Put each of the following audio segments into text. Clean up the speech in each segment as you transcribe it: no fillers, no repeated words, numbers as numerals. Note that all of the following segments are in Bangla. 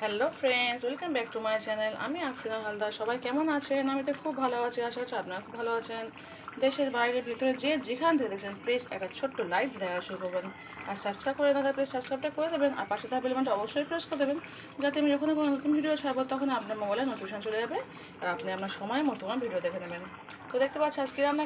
Hello friends, welcome back to my channel. আমি আফরিনা হালদার। সবাই কেমন আছেন? আমি তো খুব ভালো আছি, আশা করছি আপনারা খুব ভালো আছেন। দেশের বাইরের ভিতরে যে যেখান থেকে দেখছেন প্লিজ একটা ছোট্ট লাইক দেওয়া শুরু করবেন। আর সাবস্ক্রাইব করে না প্লিজ সাবস্ক্রাইবটা করে দেবেন। আর পাশে থাকা বেল বাটনটা অবশ্যই প্রেস করে দেবেন, যাতে আমি যখন কোনো নতুন ভিডিও ছাড়বো তখন আপনার মোবাইলে নোটিফিকেশন চলে যাবে আর আপনি আপনার সময় মতো আমার ভিডিও দেখে নেবেন। তো দেখতে পাচ্ছি আজকে রান্না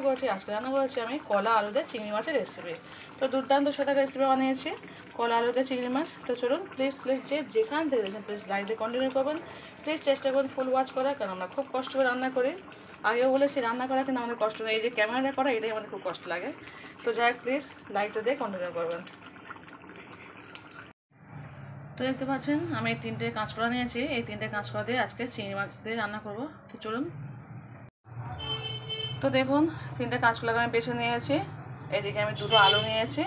করেছি আমি কলা আলু দিয়ে চিংড়ি মাছের রেসিপি। তো দুর্দান্ত সাথে রেসিপি বানিয়েছি কলা আলু দিয়ে চিংড়ি মাছ। তো চলুন প্লিজ যে যেখান থেকে দেখছেন প্লিজ লাইক দিয়ে কন্টিনিউ করবেন। প্লিজ চেষ্টা করুন ফুল ওয়াচ করার, কারণ আমরা খুব কষ্ট করে রান্না করি। আগেও বলেছি রান্না করা কিন্তু আমাদের কষ্ট নেই, এই যে ক্যামেরা করা এটাই আমাদের খুব কষ্ট লাগে। তো যাই প্লিজ লাইকটা দিয়ে কন্টিনিউ করবেন। তো দেখতে পাচ্ছেন আমি এই তিনটে কাঁচকলা নিয়েছি, এই তিনটে কাঁচকলা দিয়ে আজকে চিংড়ি মাছ দিয়ে রান্না করব। তো চলুন। তো দেখুন তিনটে কাঁচকলাকে আমি বেছে নিয়েছি। এদিকে আমি দুটো আলু নিয়েছি,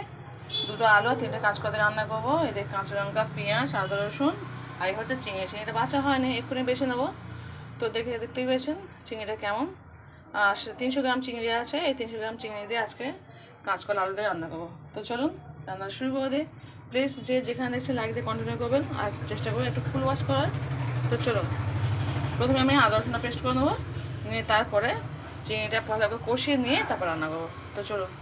দুটো আলু আর তিনটে কাঁচকলা দিয়ে রান্না করবো। এদিকে কাঁচা লঙ্কা, পেঁয়াজ, আদা, রসুন আর এই হচ্ছে চিংড়িটা বাছা হয়নি, এক্ষুনি বেছে নেবো। তো দেখতেই পেয়েছেন চিংড়িটা কেমন। আর 300 গ্রাম চিংড়ি আছে, এই 300 গ্রাম চিংড়ি দিয়ে আজকে কাঁচকলা আলু দিয়ে রান্না করবো। তো চলুন রান্না শুরু করে দিই। প্লিজ যে যেখানে দেখছেন লাইক দিয়ে কন্টিনিউ করবেন আর চেষ্টা করবেন একটু ফুল ওয়াশ করার। তো চলুন প্রথমে আমি আদা রসুনটা পেস্ট করে নেবো, নিয়ে তারপরে চিংড়িটা ভালো করে কষিয়ে নিয়ে তারপর রান্না করবো। তো চলুন।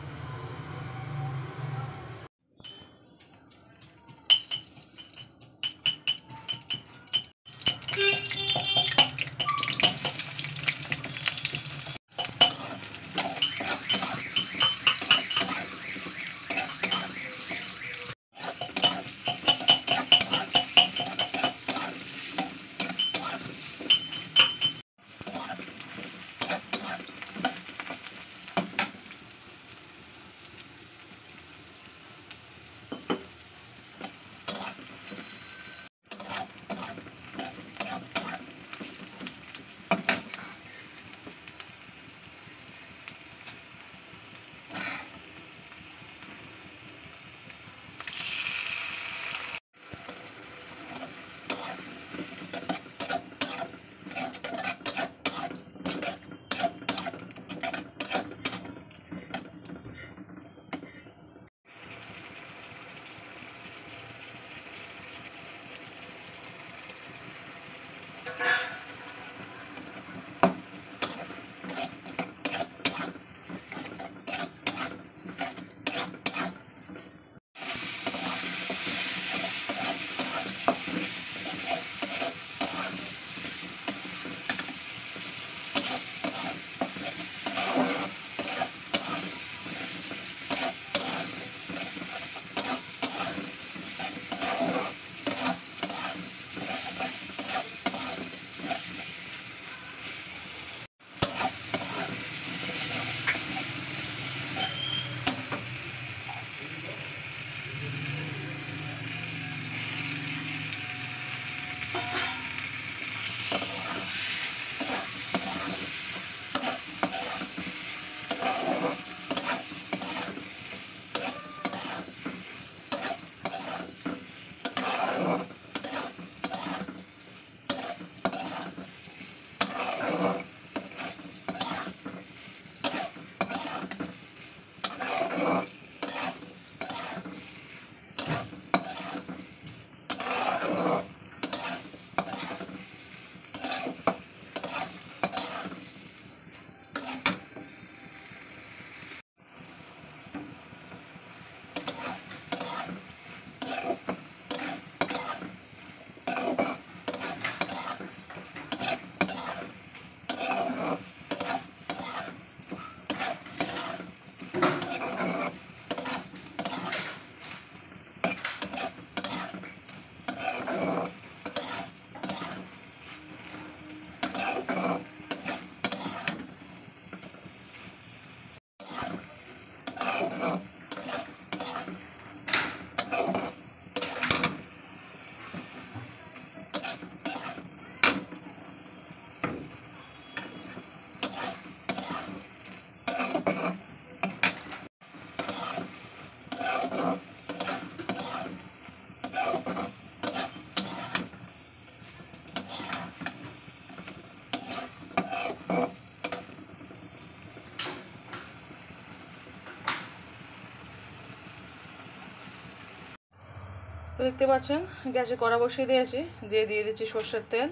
তো দেখতে পাচ্ছেন গ্যাসে কড়া বসিয়ে দিয়েছি, দিয়ে দিচ্ছি সর্ষের তেল।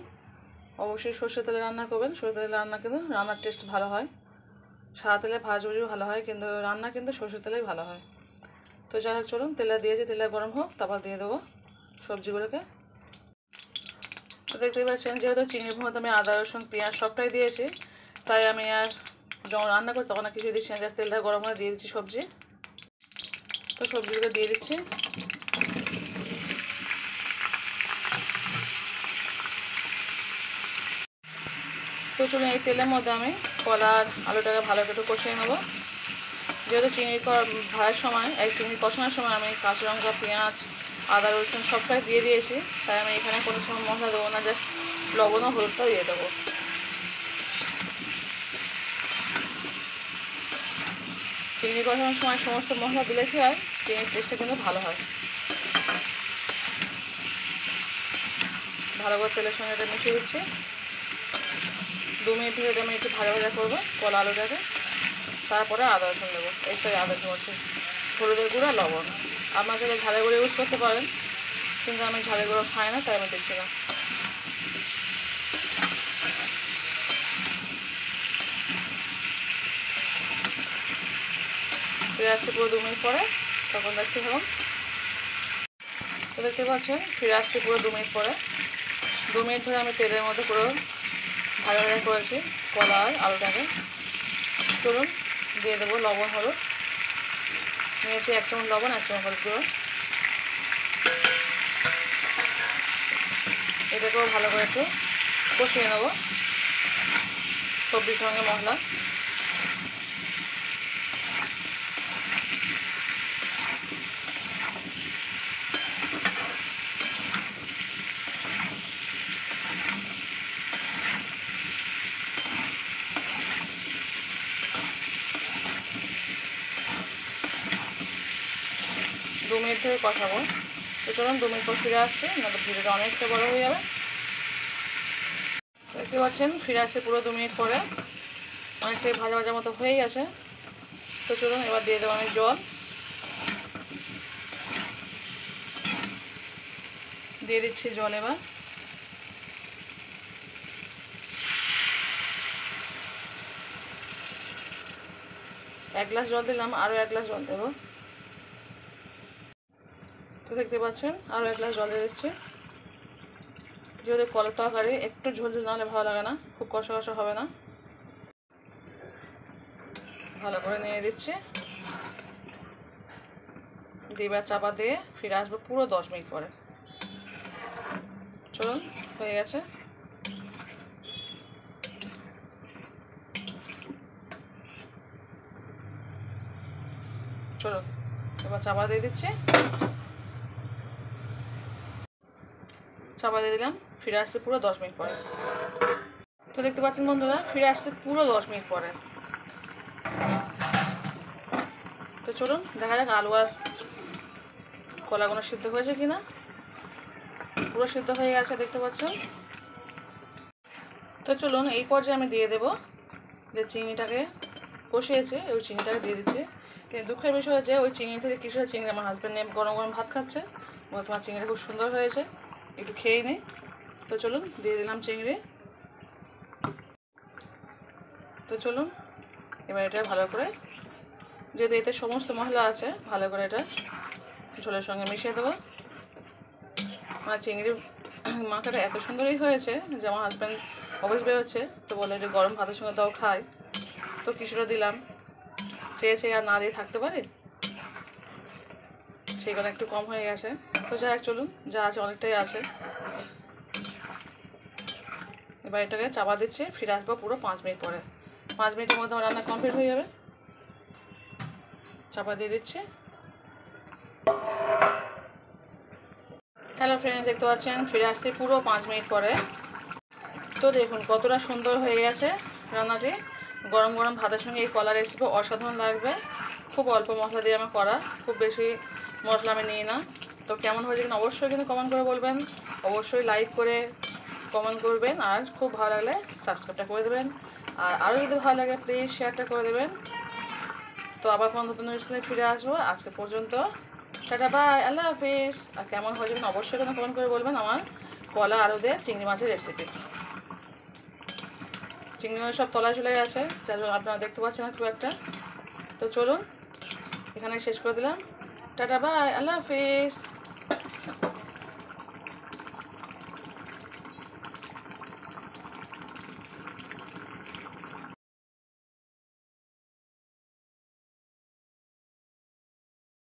অবশ্যই সর্ষের তেলে রান্না করবেন, সর্ষের তেলে রান্না কিন্তু রান্নার টেস্ট ভালো হয়। সাদা তেলে ভাজা ভালো হয়, কিন্তু রান্না কিন্তু সর্ষের তেলেই ভালো হয়। তো যাই হোক চলুন, তেলে দিয়েছি, তেলে গরম হোক, তারপর দিয়ে দেবো সবজিগুলোকে। তো দেখতে পাচ্ছেন যেহেতু চিংড়ির মধ্যে আমি আদা রসুন পেঁয়াজ সবটাই দিয়েছি, তাই আমি আর যখন রান্না করি তখন আর কিছু দিচ্ছি না, জাস্ট তেলটা গরম হয়ে দিয়ে দিচ্ছি সবজি। তো সবজিগুলো দিয়ে দিচ্ছি। তো চলুন এই তেলের মধ্যে আমি কলা আর আলুটাকে ভালো করে কষিয়ে নেবো। যেহেতু চিংড়ি ভাজার সময় চিংড়ি কষানোর সময় আমি কাঁচা লঙ্কা পেঁয়াজ আদা রসুন সবটাই দিয়ে দিয়েছি, তাই আমি এখানে কোনো সময় মশলা দেবো না, জাস্ট লবণ ও হলুদটাও দিয়ে দেবো। চিংড়ি কষানোর সময় সমস্ত মশলা দিলে কি হয়, চিংড়ির টেস্টটা কিন্তু ভালো হয়। ভালো করে তেলের সঙ্গে এটা মিশিয়ে দিচ্ছি। 2 মিনিট ধরে আমি একটু ভাজা করবো কলা আলুটাকে। তারপরে আদা রসুন দেবো, এই সাথে আদা রসুন হচ্ছে হলুদের গুঁড়া লবণ। আপনার চাইলে ঝালের গুঁড়ো ইউজ করতে পারেন, কিন্তু আমি ঝালের গুঁড়ো খাই না, তাই আমি দিচ্ছি না। ফিরে আসছি পুরো 2 মিনিট পরে, তখন দেখছি এখন। তো দেখতে পাচ্ছেন ফিরে আসছি পুরো 2 মিনিট পরে। 2 মিনিট ধরে আমি তেলের মধ্যে পুরো ভাজা করেছি কলা আর আলুটাকে। চলুন দিয়ে দেবো লবণ হলুদ, নিয়েছি 1 চামচ লবণ 1 চামচ হলুদ গুঁড়ো। এটাকেও ভালো করে একটু কষিয়ে নেবো সবজির সঙ্গে মশলা। দু মিনিট ধরে কষাবো। তো চলুন 2 মিনিট পর ফিরে আসছে, না তো ভিডিওটা অনেকটা বড় হয়ে যাবে। দেখতে পাচ্ছেন ফিরে আসছে পুরো 2 মিনিট পরে, অনেকটাই ভাজা ভাজা মতো হয়ে গেছে। তো চলুন এবার দিয়ে দেবো আমি জল, দিয়ে দিচ্ছি জল। এবার এক গ্লাস জল দিলাম, আরও 1 গ্লাস জল দেবো। তো দেখতে পাচ্ছেন আরও 1 গ্লাস জল দিয়ে দিচ্ছি। যেহেতু কলার তরকারি একটু ঝোল ঝোল না হলে ভালো লাগে না, খুব কষা কষা হবে না। ভালো করে নিয়ে দিচ্ছি, এবার চাপা দিয়ে ফিরে আসবো পুরো 10 মিনিট পরে। চলুন হয়ে গেছে। চলুন এবার চাপা দিয়ে দিচ্ছি, চাপা দিয়ে দিলাম। ফিরে আসছে পুরো 10 মিনিট পরে। তো দেখতে পাচ্ছেন বন্ধুরা ফিরে আসছে পুরো 10 মিনিট পরে। তো চলুন দেখা যাক আলু আর কলাগুলো সিদ্ধ হয়েছে কিনা। পুরো সিদ্ধ হয়ে গেছে দেখতে পাচ্ছেন। তো চলুন এই পর্যায়ে আমি দিয়ে দেবো যে চিংড়িটাকে কষিয়েছে, ওই চিংড়িটাকে দিয়ে দিচ্ছি। কিন্তু দুঃখের বিষয় হচ্ছে ওই চিংড়ি থেকে কিছু চিংড়ি আমার হাজব্যান্ড নিয়ে গরম গরম ভাত খাচ্ছে, বলে তোমার চিংড়িটা খুব সুন্দর হয়েছে, একটু খেয়ে নিই। তো চলুন দিয়ে দিলাম চিংড়ি। তো চলুন এবার এটা ভালো করে, যেহেতু এতে সমস্ত মশলা আছে, ভালো করে এটা ঝোলের সঙ্গে মিশিয়ে দেবো। আমার চিংড়ির মাখাটা এত সুন্দরই হয়েছে যে আমার হাজব্যান্ড অফিস বেরোচ্ছে, তো বলে যে গরম ভাতের সঙ্গে তাও খাই, তো কিছুটা দিলাম। চেয়ে আর না দিয়ে থাকতে পারি, সেইগুলো একটু কম হয়ে গেছে। তো যাই হোক চলুন, যা আছে অনেকটাই আছে। এবার এটাকে চাপা দিচ্ছি, ফিরে আসবো পুরো 5 মিনিট পরে। 5 মিনিটের মধ্যে আমার রান্না কমপ্লিট হয়ে যাবে। চাপা দিয়ে দিচ্ছি। হ্যালো ফ্রেন্ডস, দেখতে পাচ্ছেন ফিরে আসছি পুরো 5 মিনিট পরে। তো দেখুন কতটা সুন্দর হয়ে গেছে রান্নাটি। গরম গরম ভাতের সঙ্গে এই কলা রেসিপি অসাধারণ লাগবে। খুব অল্প মশলা দিয়ে আমার করা, খুব বেশি মশলা আমি নিই না। তো কেমন হয়েছে কিনা অবশ্যই কিন্তু কমেন্ট করে বলবেন, অবশ্যই লাইক করে কমেন্ট করবেন, আর খুব ভালো লাগলে সাবস্ক্রাইবটা করে দেবেন, আর আরও যদি ভালো লাগে প্লিজ শেয়ারটা করে দেবেন। তো আবার কোনো নতুন রেসিপি ফিরে আসবো। আজকে পর্যন্ত টাটা বাই, আল্লাহ হাফিজ। আর কেমন হয়ে যাবেন অবশ্যই কেন কমেন্ট করে বলবেন আমার কলা আলুদের চিংড়ি মাছের রেসিপি। চিংড়ি মাছ সব তলায় চলে গেছে, যার আপনারা দেখতে পাচ্ছেন না খুব একটা। তো চলুন এখানে শেষ করে দিলাম। টাটা বাই, আল্লাহ হাফিজ।